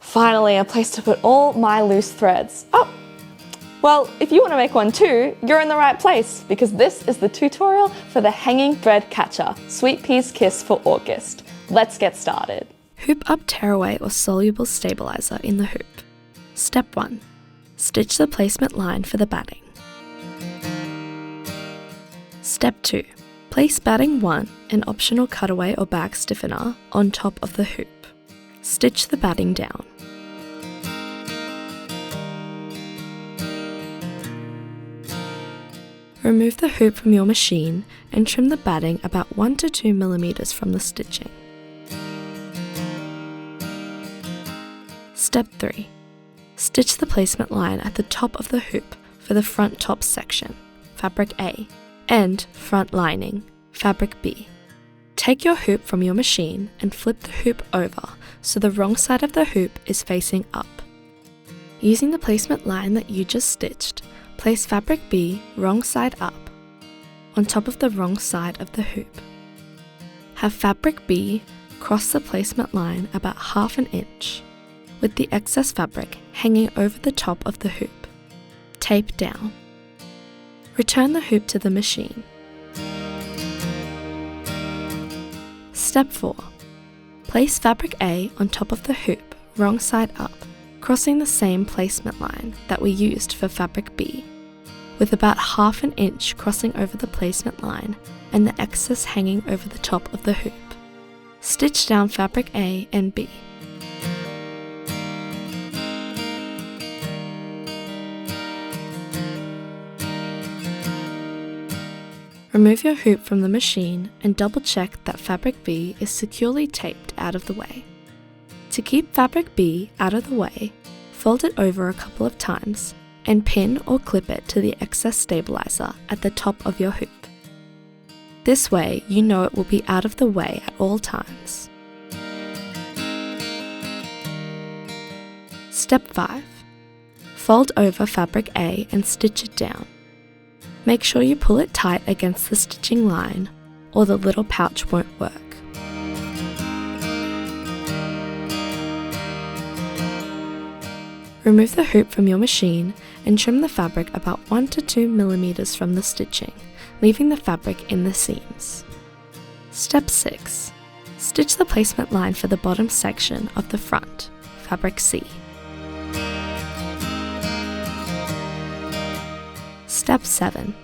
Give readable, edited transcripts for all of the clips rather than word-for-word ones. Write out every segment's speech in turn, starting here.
Finally, a place to put all my loose threads. Oh, well, if you want to make one too, you're in the right place because this is the tutorial for the hanging thread catcher, Sweet Pea's Kiss for August. Let's get started. Hoop up tearaway or soluble stabilizer in the hoop. Step 1. Stitch the placement line for the batting. Step 2. Place batting 1, an optional cutaway or bag stiffener, on top of the hoop. Stitch the batting down. Remove the hoop from your machine and trim the batting about 1 to 2 mm from the stitching. Step 3. Stitch the placement line at the top of the hoop for the front top section, fabric A, and front lining, fabric B. Take your hoop from your machine and flip the hoop over so the wrong side of the hoop is facing up. Using the placement line that you just stitched, place fabric B wrong side up, on top of the wrong side of the hoop. Have fabric B cross the placement line about ½ inch, with the excess fabric hanging over the top of the hoop. Tape down. Return the hoop to the machine. Step 4. Place fabric A on top of the hoop, wrong side up, crossing the same placement line that we used for fabric B, with about ½ inch crossing over the placement line and the excess hanging over the top of the hoop. Stitch down fabric A and B. Remove your hoop from the machine and double check that fabric B is securely taped out of the way. To keep fabric B out of the way, fold it over a couple of times and pin or clip it to the excess stabilizer at the top of your hoop. This way you know it will be out of the way at all times. Step 5. Fold over fabric A and stitch it down. Make sure you pull it tight against the stitching line, or the little pouch won't work. Remove the hoop from your machine and trim the fabric about 1 to 2 mm from the stitching, leaving the fabric in the seams. Step 6. Stitch the placement line for the bottom section of the front, fabric C. Step 7.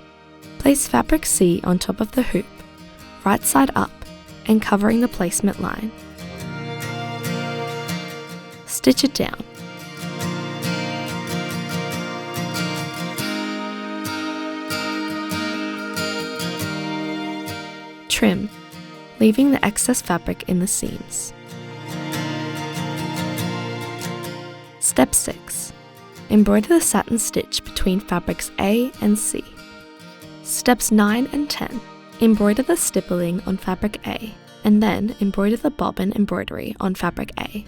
Place fabric C on top of the hoop, right side up, and covering the placement line. Stitch it down. Trim, leaving the excess fabric in the seams. Step 6. Embroider the satin stitch between fabrics A and C. Steps 9 and 10. Embroider the stippling on fabric A, and then embroider the bobbin embroidery on fabric A.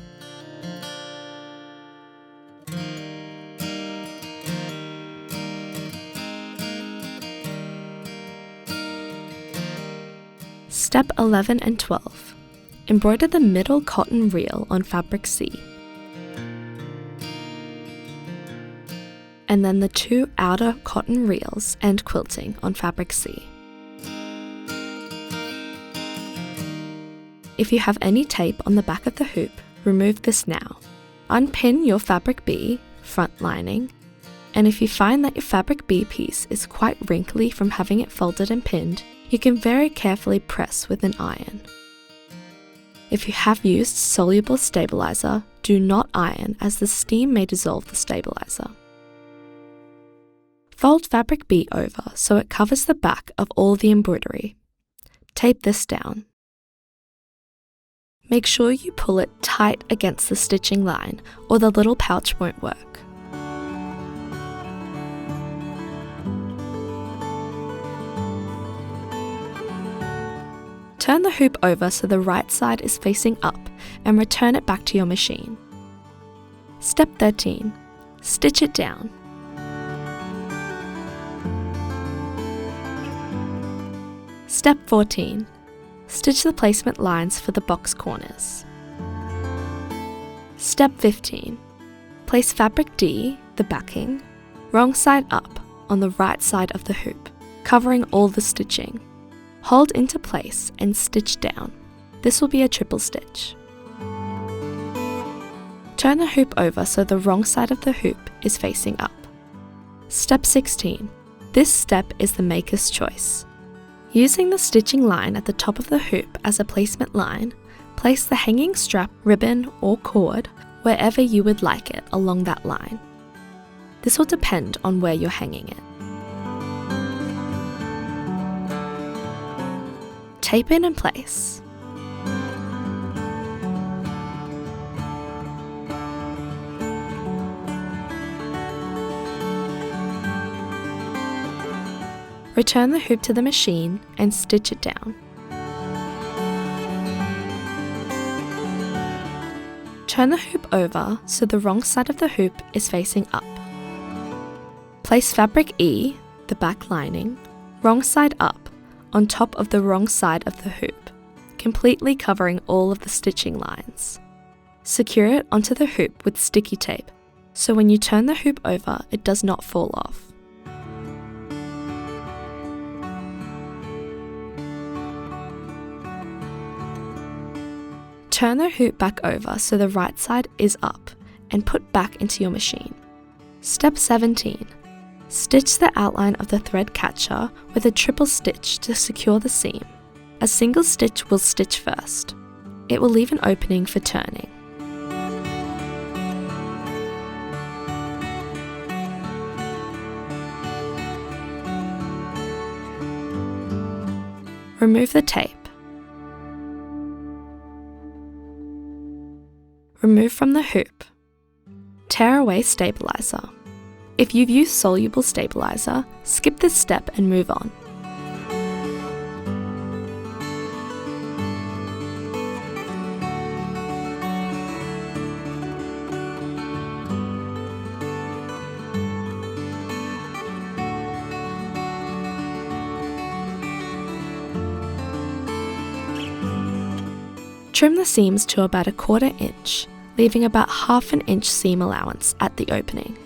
Step 11 and 12. Embroider the middle cotton reel on fabric C, and then the 2 outer cotton reels and quilting on fabric C. If you have any tape on the back of the hoop, remove this now. Unpin your fabric B, front lining, and if you find that your fabric B piece is quite wrinkly from having it folded and pinned, you can very carefully press with an iron. If you have used soluble stabilizer, do not iron as the steam may dissolve the stabilizer. Fold fabric B over so it covers the back of all the embroidery. Tape this down. Make sure you pull it tight against the stitching line or the little pouch won't work. Turn the hoop over so the right side is facing up and return it back to your machine. Step 13. Stitch it down. Step 14. Stitch the placement lines for the box corners. Step 15. Place fabric D, the backing, wrong side up on the right side of the hoop, covering all the stitching. Hold into place and stitch down. This will be a triple stitch. Turn the hoop over so the wrong side of the hoop is facing up. Step 16. This step is the maker's choice. Using the stitching line at the top of the hoop as a placement line, place the hanging strap, ribbon or cord wherever you would like it along that line. This will depend on where you're hanging it. Tape in place. Return the hoop to the machine and stitch it down. Turn the hoop over so the wrong side of the hoop is facing up. Place fabric E, the back lining, wrong side up, on top of the wrong side of the hoop, completely covering all of the stitching lines. Secure it onto the hoop with sticky tape, so when you turn the hoop over, it does not fall off. Turn the hoop back over so the right side is up and put back into your machine. Step 17. Stitch the outline of the thread catcher with a triple stitch to secure the seam. A single stitch will stitch first. It will leave an opening for turning. Remove the tape. Remove from the hoop. Tear away stabilizer. If you've used soluble stabilizer, skip this step and move on. Trim the seams to about 1/4 inch, leaving about 1/2 inch seam allowance at the opening.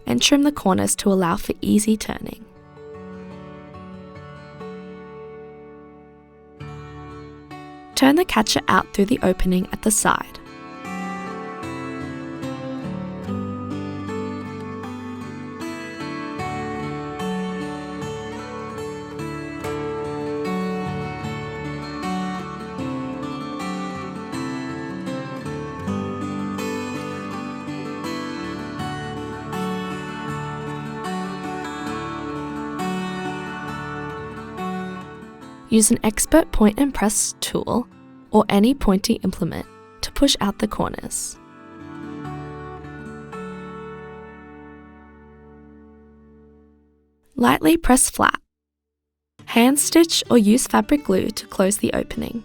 And trim the corners to allow for easy turning. Turn the catcher out through the opening at the side. Use an expert point and press tool or any pointing implement to push out the corners. Lightly press flat. Hand stitch or use fabric glue to close the opening.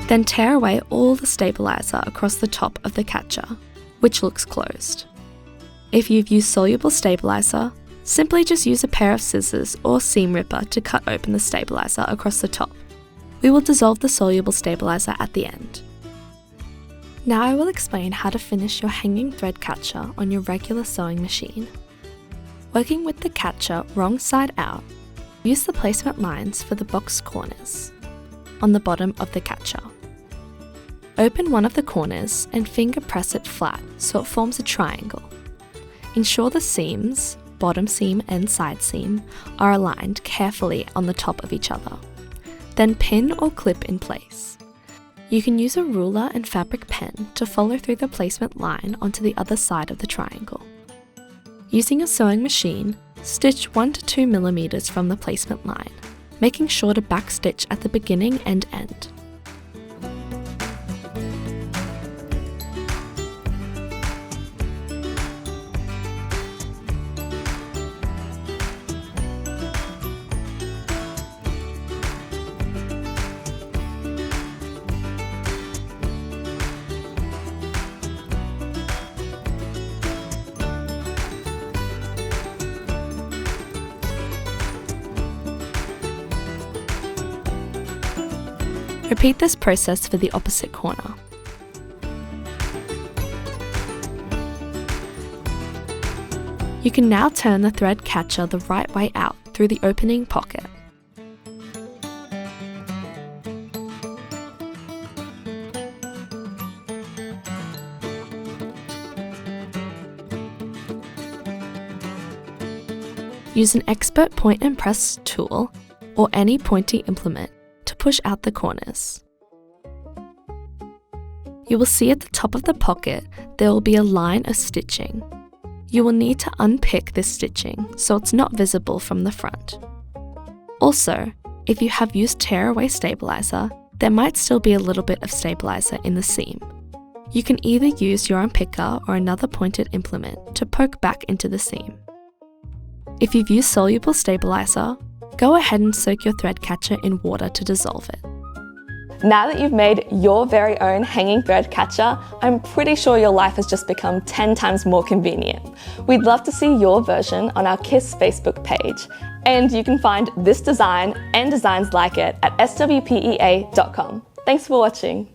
Then tear away all the stabilizer across the top of the catcher, which looks closed. If you've used soluble stabilizer, simply just use a pair of scissors or seam ripper to cut open the stabilizer across the top. We will dissolve the soluble stabilizer at the end. Now I will explain how to finish your hanging thread catcher on your regular sewing machine. Working with the catcher wrong side out, use the placement lines for the box corners on the bottom of the catcher. Open one of the corners and finger press it flat so it forms a triangle. Ensure the seams, bottom seam and side seam, are aligned carefully on the top of each other. Then pin or clip in place. You can use a ruler and fabric pen to follow through the placement line onto the other side of the triangle. Using a sewing machine, stitch 1 to 2 millimeters from the placement line, making sure to backstitch at the beginning and end. Repeat this process for the opposite corner. You can now turn the thread catcher the right way out through the opening pocket. Use an expert point and press tool or any pointy implement to push out the corners. You will see at the top of the pocket there will be a line of stitching. You will need to unpick this stitching so it's not visible from the front. Also, if you have used tearaway stabilizer, there might still be a little bit of stabilizer in the seam. You can either use your unpicker or another pointed implement to poke back into the seam. If you've used soluble stabilizer, go ahead and soak your thread catcher in water to dissolve it. Now that you've made your very own hanging thread catcher, I'm pretty sure your life has just become 10 times more convenient. We'd love to see your version on our KISS Facebook page. And you can find this design and designs like it at swpea.com. Thanks for watching.